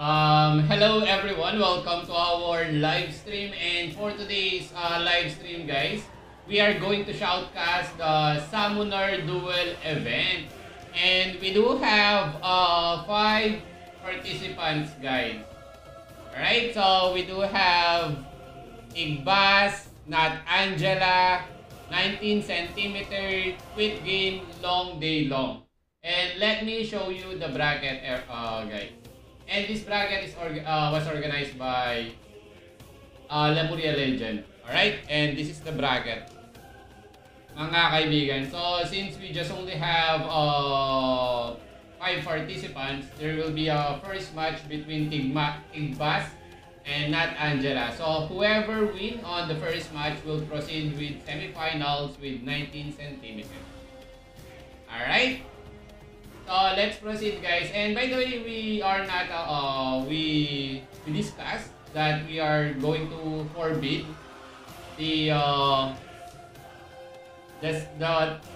Hello everyone, welcome to our live stream, and for today's live stream guys, we are going to shoutcast the Summoner Duel event, and we do have 5 participants guys. Alright, so we do have Igbas, Nat Angela, 19 centimeter, Quit Game, Long Day Long. And let me show you the bracket guys. And this bracket was organized by Lemuria Legend. Alright? And this is the bracket, mga kaibigan. So, since we just only have 5 participants, there will be a first match between Igbas and Nat Angela. So, whoever win on the first match will proceed with semifinals with 19 centimeters. Alright? So let's proceed guys, and by the way, we are not we discussed that we are going to forbid the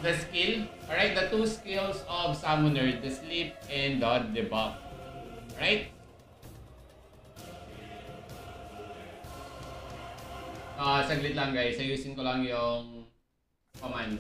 skill, alright, the 2 skills of Summoner, the sleep and the debuff. Alright, saglit lang guys, ayusin ko lang yung command.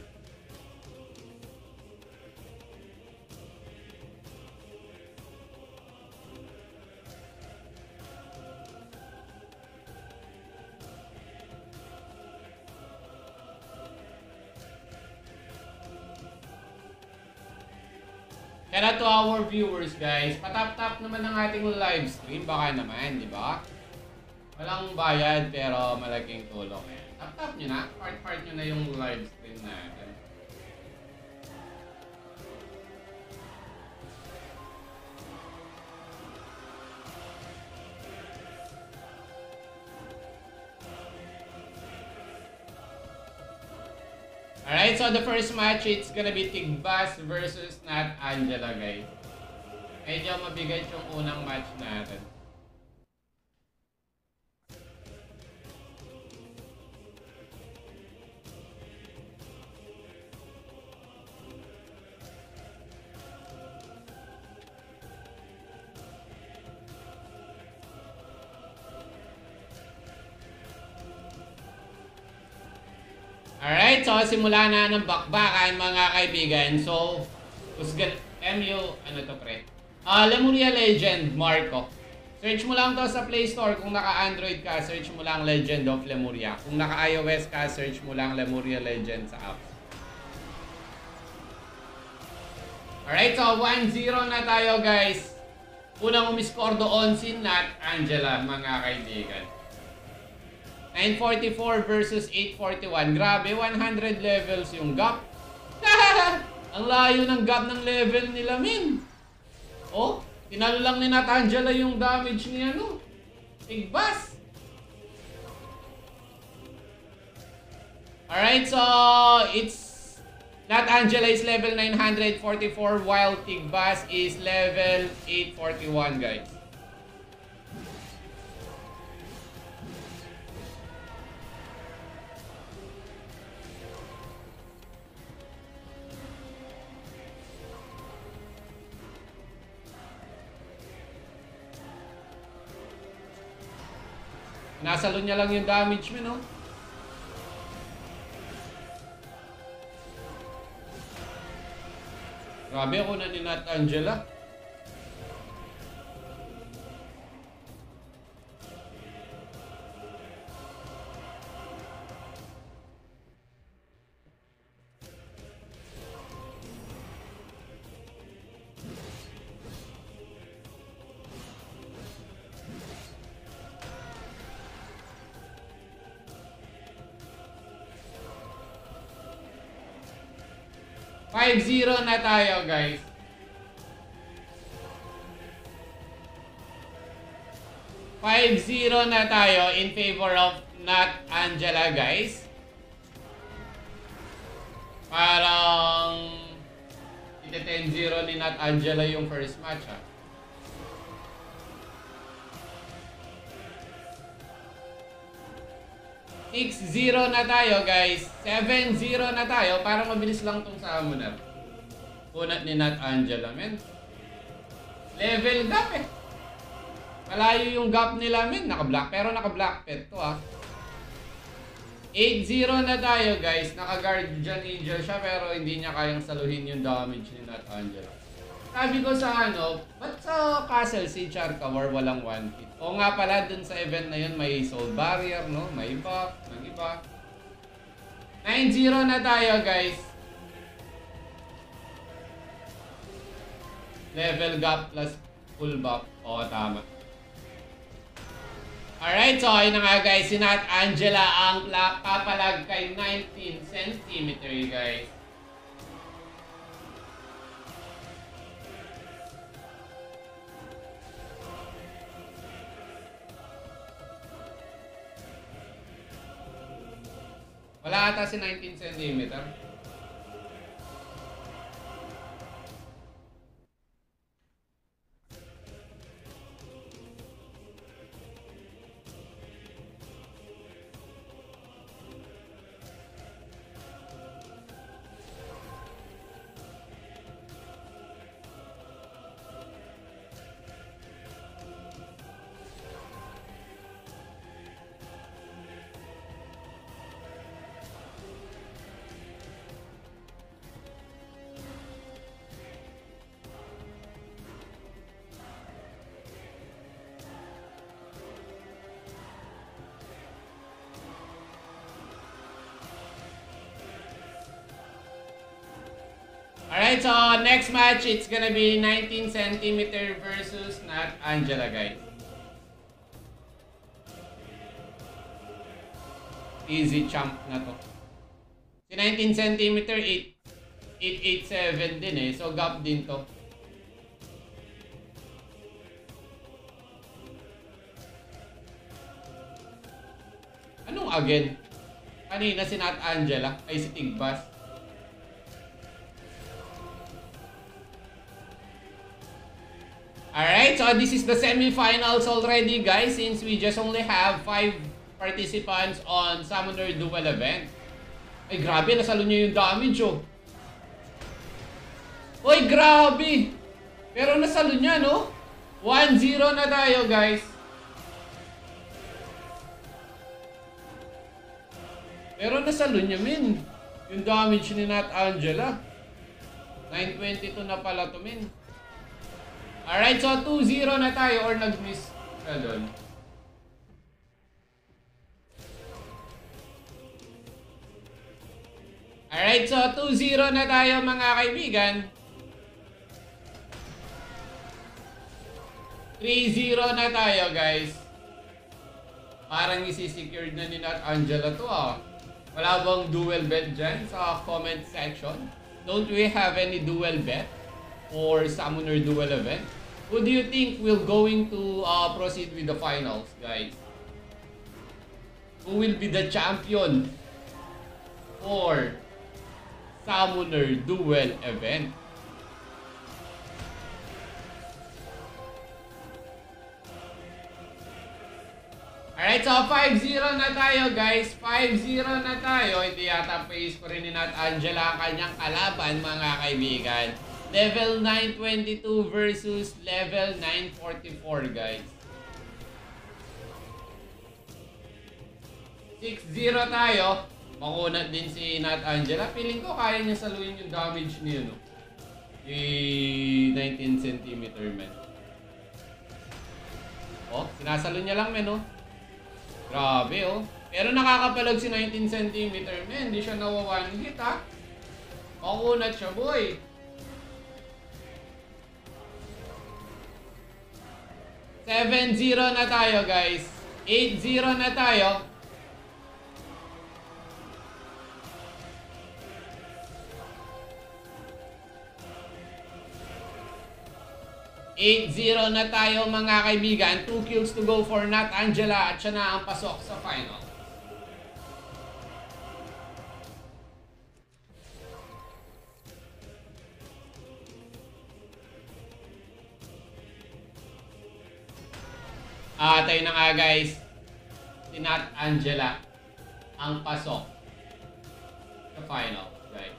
Shout out to our viewers guys. Patap-tap naman ng ating live stream. Baka naman, di ba? Walang bayad pero malaking tulong. Tap-tap nyo na. Part-part nyo na yung live stream natin. Alright, so the first match, it's gonna be Igbas versus Nat Angela, guys. Medyo mabigat yung unang match natin. Alright, so simula na ng bakbakan mga kaibigan. So, ano to pre? Lemuria Legend, Marco. Search mo lang to sa Play Store. Kung naka-Android ka, search mo lang Legend of Lemuria. Kung naka-iOS ka, search mo lang Lemuria Legend sa app. Alright, so 1-0 na tayo guys. Unang umiscore doon si Nat Angela mga kaibigan. 944 versus 841. Grabe, 100 levels yung gap. Ang layo ng gap ng level nila, min. Oh, tinalo lang ni Nat Angela yung damage ni Igbas. Alright, so it's Nat Angela is level 944 while Igbas is level 841, guys. Nasalo niya lang yung damage mo, no? Grabe ako na ni Nat Angela. Five-0 na tayo, guys. 5-0 na tayo in favor of Nat Angela, guys. Parang iti 10-0 ni Nat Angela yung first match, ha. 6-0 na tayo guys. 7-0 na tayo. Para mabilis lang tong summoner. Punat ni Nat Angela, men. Level gap eh. Malayo yung gap nila, men. Naka-black. Pero naka-black pet to, ah. 8-0 na tayo, guys. Naka-Guardian Angel siya, pero hindi niya kayang saluhin yung damage ni Nat Angela. Sabi ko sa ano, ba't sa Castle si Charcawar walang one hit? O nga pala, dun sa event na yun, may Soul Barrier, no? May buff, ng iba. 9-0 na tayo, guys. Level gap plus full buff. O, tama. Alright, so ayun na nga guys, si Nat Angela ang papalag kay 19 cm guys. Wala ata si 19 cm. Alright, so next match, it's gonna be 19 cm versus Nat Angela, guys. Easy champ na to. Si 19 cm, 887 din eh. So gap din to. Anong again? Kanina si Nat Angela, ay si Tigbas. Alright, so this is the semifinals already, guys, since we just only have 5 participants on Summoner Duel event. Ay, grabe, nasalo niya yung damage, oh. Uy, grabe! Pero nasalo niya, no? 1-0 na tayo, guys. Pero nasalo niya, min. Yung damage ni Nat Angela. 922 na pala to, min. Alright, so 2-0 na tayo or nag-miss ka doon. Alright, so 2-0 na tayo mga kaibigan. 3-0 na tayo, guys. Parang isi-secured na ni Nat Angela to, ah. Wala bang duel bet dyan sa comment section? Don't we have any duel bet or Summoner Duel event? Who do you think will going to proceed with the finals, guys? Who will be the champion for Summoner Duel event? Alright, so 5-0 na tayo, guys. 5-0 na tayo. Hindi yata face ko rin ni Nat Angela ang kanyang kalaban, mga kaibigan. Level 922 versus level 944, guys. 6-0 tayo. Makunat din si Nat Angela. Feeling ko kaya niya saluhin yung damage niya, no? Yung 19 cm, man. Oh, sinasalo niya lang, man, no? Grabe, oh. Pero nakakapalag si 19 cm, man. Hindi siya nawawan hit, ha? Makunat siya, boy. 7-0 na tayo, guys. 8-0 na tayo. 8-0 na tayo, mga kaibigan. 2 kills to go for Nat Angela at siya na ang pasok sa final. Tayo na nga, guys. Si Nat Angela ang pasok sa final, guys.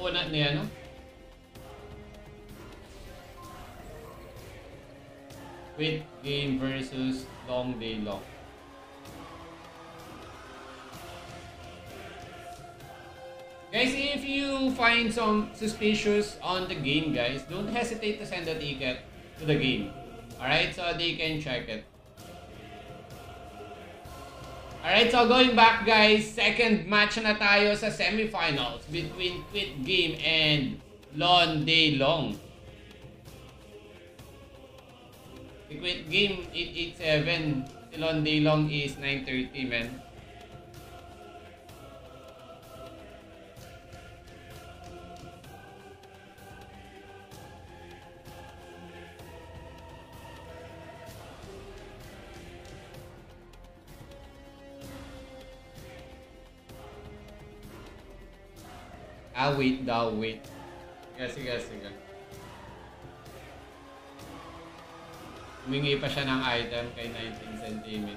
Una ni ano? Quit game versus long day long. Guys, if you find some suspicious on the game, guys, don't hesitate to send a ticket to the game. Alright, so they can check it. Alright, so going back, guys, second match na tayo sa semifinals between Quit Game and Long Day Long. The Quit Game 887, si Long Day Long is 930, man. Wait daw, wait. Sige. Humingi pa siya ng item kay 19 cm.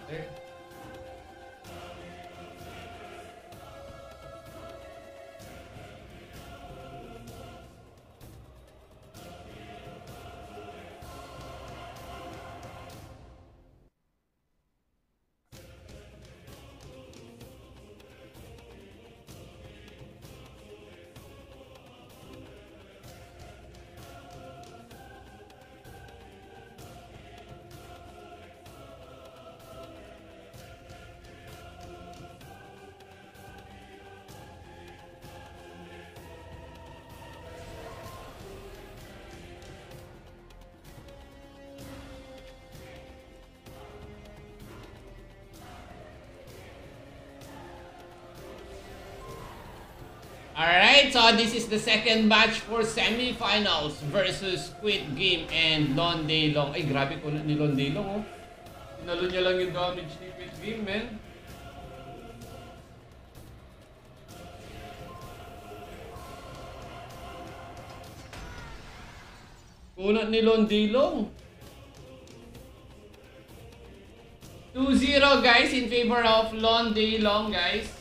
Alright, so this is the second match for semifinals versus Quit Game and Long Day Long. Ay, grabe ko ni Long Day Long, oh. Tinalo niya lang yung damage ni Quit Game, man. Kunat ni Long Day Long. 2-0, guys, in favor of Long Day Long, guys.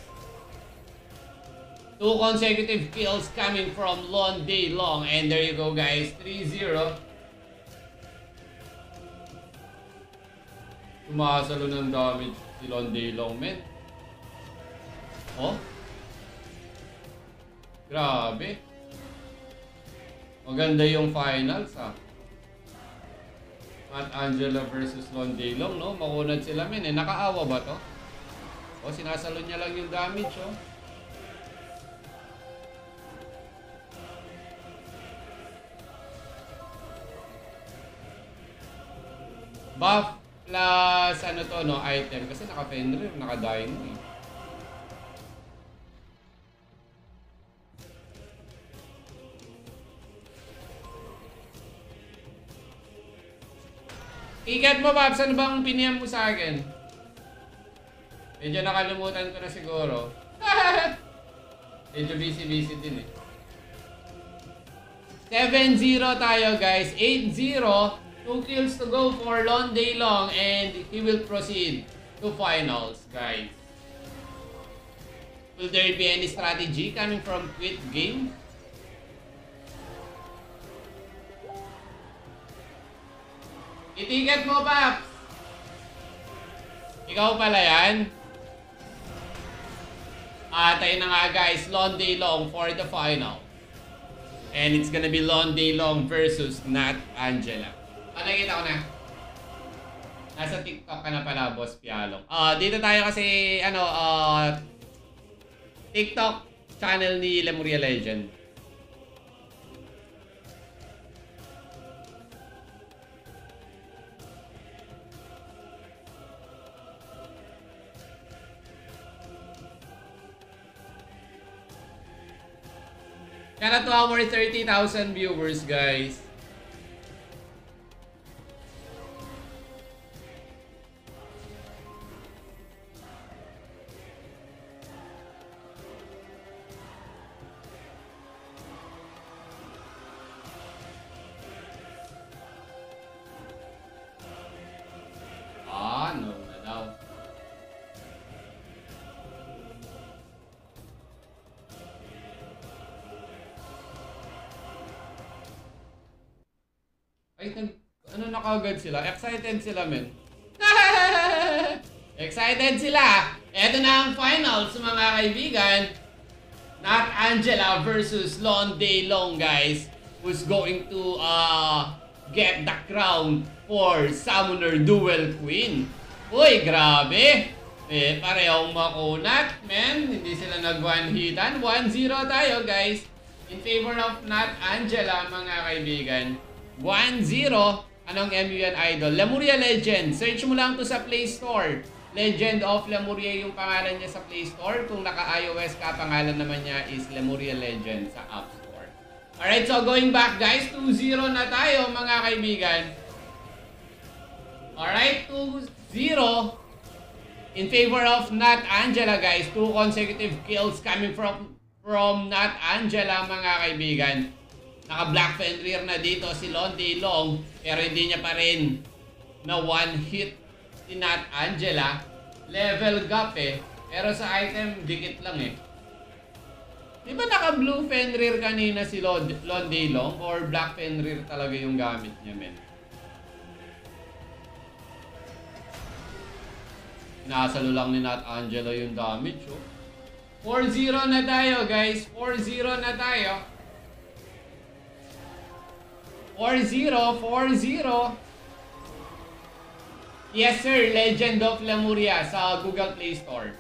2 consecutive kills coming from Long Day Long. And there you go, guys. 3-0. Tumakasalo ng damage si Long Day Long, man. Oh? Grabe. Maganda yung finals, ha. Matt Angela versus Long Day Long, no? Makunad sila, men. Nakaawa ba to? O, sinasalo niya lang yung damage, oh. Buff plus ano to, no, item. Kasi naka-Fenrir, naka-Dino eh. Ikat mo, Paps. Ano bang piniyam mo sa akin? Medyo nakalimutan ko na siguro. Medyo busy din eh. 7-0 tayo, guys. 8-0. 2 kills to go for Long Day Long, and he will proceed to finals, guys. Will there be any strategy coming from Quit Game? Itiket mo, Paps! Ikaw pala yan? Tayo na nga, guys. Long Day Long for the final. And it's gonna be Long Day Long versus Nat Angela. Nakita ko na. Nasa TikTok ka na pala, Boss Pialong. Dito tayo kasi, TikTok channel ni Lemuria Legend. Shout out to our 30,000 viewers, guys. No na daw. Ay, ano na kagad sila? Excited sila, men. Excited sila. Eto na ang finals, mga kaibigan. Nat Angela versus Lon Daylong, guys. Who's going to get the crown for Summoner Duel Queen. Uy, grabe. Parehong makunat, men. Hindi sila nag-one-hitan. 1-0 tayo, guys. In favor of Nat Angela, mga kaibigan. 1-0. Anong MU yan, idol? Lemuria Legend. Search mo lang to sa Play Store. Legend of Lemuria yung pangalan niya sa Play Store. Kung naka-iOS ka, pangalan naman niya is Lemuria Legend sa App Store. Alright, so going back, guys. 2-0 na tayo, mga kaibigan. Alright, 2-0. In favor of Nat Angela, guys. 2 consecutive kills coming from Nat Angela, mga kaibigan. Naka-Black Fenrir na dito si Lon Daylong. Pero hindi niya pa rin na one hit si Nat Angela. Level gap Pero sa item, dikit lang Di ba naka-Blue Fenrir kanina si Lon Daylong? Or Black Fenrir talaga yung gamit niya, men? Nasalo lang ni Nat Angela yung damage, 4-0 na tayo, guys. 4-0 na tayo. 4-0. Yes, sir. Legend of Lemuria sa Google Play Store.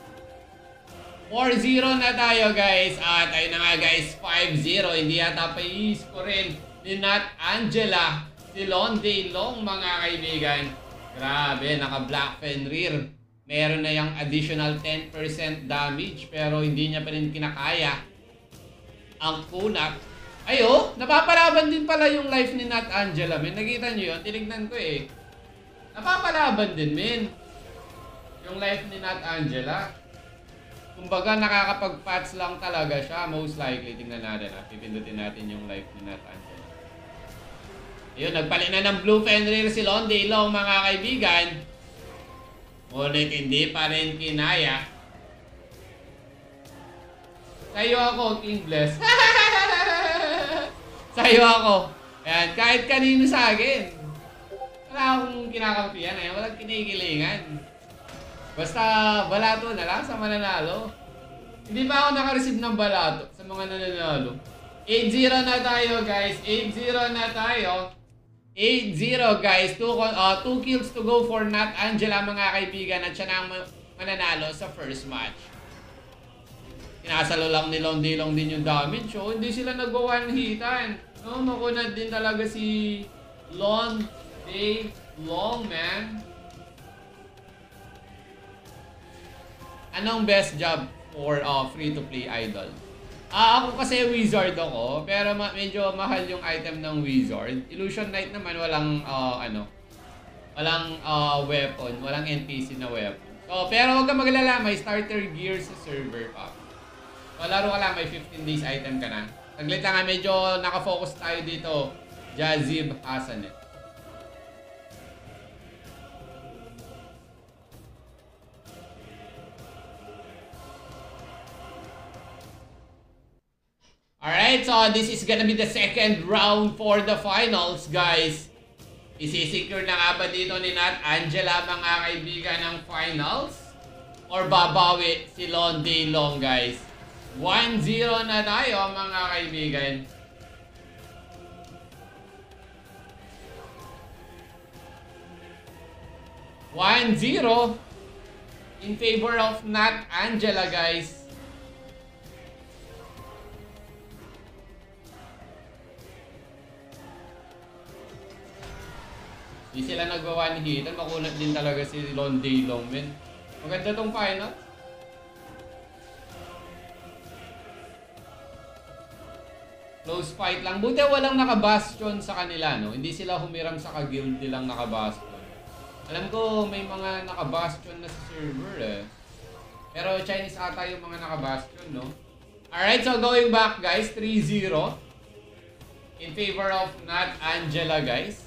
4-0 na tayo, guys. At ayun na nga, guys. 5-0. Hindi yata pa i-score ni Nat Angela si Lon Daylong, mga kaibigan. Grabe, naka-Black Fenrir. Meron na yung additional 10% damage pero hindi niya pa rin kinakaya ang kunat. Ayo, napapalaban din pala yung life ni Nat Angela, men. Nakita niyo yun? Tinignan ko Napapalaban din, men. Yung life ni Nat Angela. Kumbaga, nakakapag-patch lang talaga siya. Most likely, tingnan natin Pipindutin natin yung life ni Nat Angela. Ayun, nagpalit na ng Blue Fenrir si Lon Daylong, mga kaibigan. Ngunit hindi pa rin kinaya. Sayo ako, King Bless. Sayo ako. Ayan, kahit kanino sa akin. Wala akong kinakampihan walang kinikilingan. Basta balato na lang sa mananalo. Hindi pa ako naka-receive ng balato sa mga nananalo. 8-0 na tayo, guys. 8-0 na tayo. 8-0, guys. 2 kills to go for Nat Angela, mga kaibigan. At siya na ang mananalo sa first match. Kinasalo lang ni Lon Daylong din yung damage. Hindi sila nagwa-one-hitan. Makunat din talaga si Lon Daylong, man. Anong best job for free-to-play idol? Ako kasi wizard ako, pero medyo mahal yung item ng wizard. Illusion Knight naman walang walang weapon, walang NPC na weapon. So, pero wag kang maglala, may starter gear sa server pa. Laro ka lang, may 15 days item ka na. Saglit lang medyo nakafocus tayo dito. Jazib Hasanet. Alright, so this is gonna be the second round for the finals, guys. Isisecure na nga ba dito ni Nat Angela, mga kaibigan, ng finals? Or babawi si Lon Daylong, guys? 1-0 na tayo, mga kaibigan. In favor of Nat Angela, guys. Hindi sila nagwa-one-hitan. Makunat din talaga si Lon Daylong, men. Maganda tong final. Close fight lang. Buti walang naka-bastion sa kanila, no? Hindi sila humiram sa ka-guild nilang naka-bastion. Alam ko may mga naka-bastion na sa server, Pero Chinese ata yung mga naka-bastion, no? Alright, so going back, guys. 3-0. In favor of Nat Angela, guys.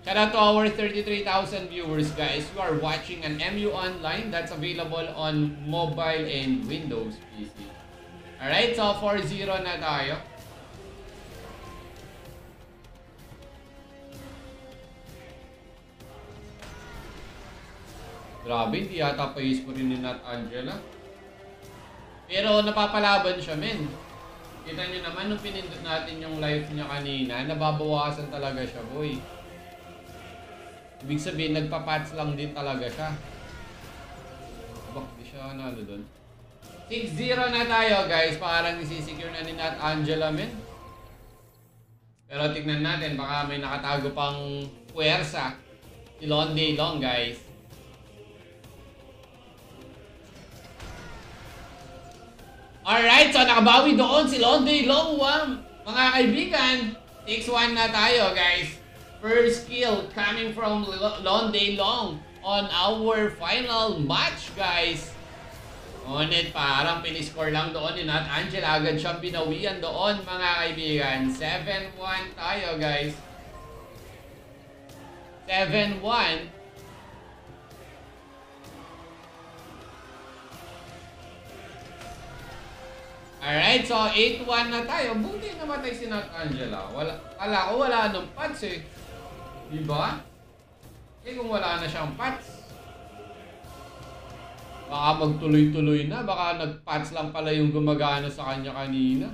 Shout out to our 33,000 viewers, guys. You are watching an MU Online that's available on mobile and Windows PC. Alright, so 4-0 na tayo. Grabe, hindi yata pa-use ko rin ni Nat Angela. Pero napapalaban siya, men. Kita nyo naman, nung pinindot natin yung life niya kanina, nababawasan talaga siya, boy. Ibig sabihin, nagpa-patch lang din talaga siya. Bak, di siya nalo dun. 6-0 na tayo, guys. Parang isisecure na ni Nat Angela, men. Pero tignan natin, baka may nakatago pang puwersa. Si Londay Long, guys. Alright, so nakabawi doon si Londay Long. Mga kaibigan, 6-1 na tayo, guys. First kill coming from Londay Long on our final match, guys. Ngunit parang piniscore lang doon ni Nat Angela. Agad siyang binawian doon, mga kaibigan. 7-1 tayo, guys. 7-1. Alright, so 8-1 na tayo. Buti namatay si Nat Angela. Kala ko wala nang pats eh. Diba? Eh kung wala na siyang pats, baka magtuloy-tuloy na. Baka nag-pats lang pala yung gumagana sa kanya kanina.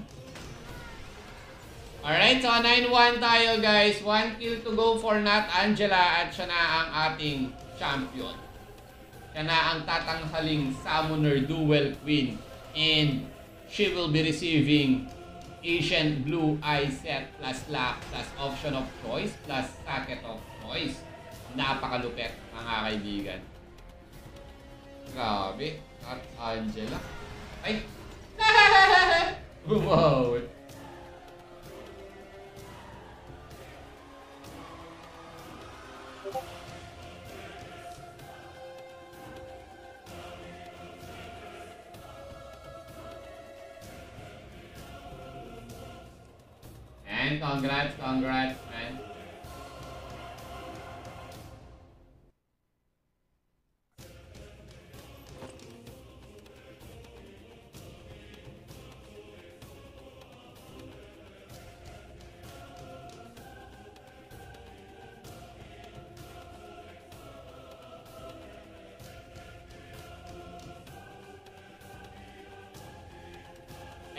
Alright, so 9-1 tayo, guys. 1 kill to go for Nat Angela at siya na ang ating champion. Siya na ang tatanghaling Summoner Duel Queen. And she will be receiving Ancient Blue Eye Set plus Lock plus Option of Choice plus Socket of Choice. Napakalupit, mga kaibigan. Grabe. Nat Angela. Ay! Bumawi. And congrats, man.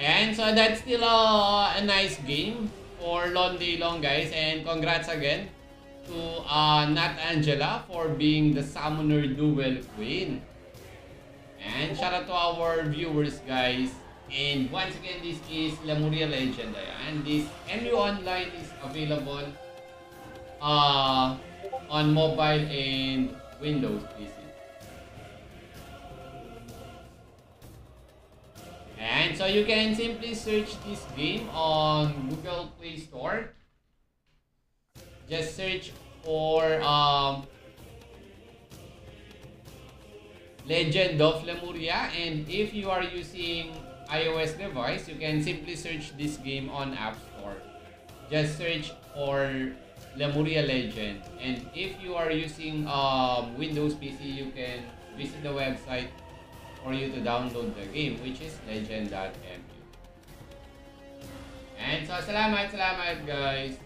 And so that's still a nice game for Londay Long, guys. And congrats again to Nat Angela for being the Summoner Duel Queen. And shout out to our viewers, guys. And once again, this is Lemuria Legend. And this MU Online is available on mobile and Windows PC. And so you can simply search this game on Google Play Store. Just search for Legend of Lemuria, and if you are using iOS device, you can simply search this game on App Store. Just search for Lemuria Legend, and if you are using Windows PC, you can visit the website for you to download the game, which is legend.mu. And so, salamat guys.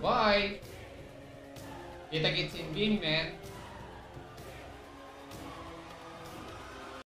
Bye-bye. Kita-kits in game, man.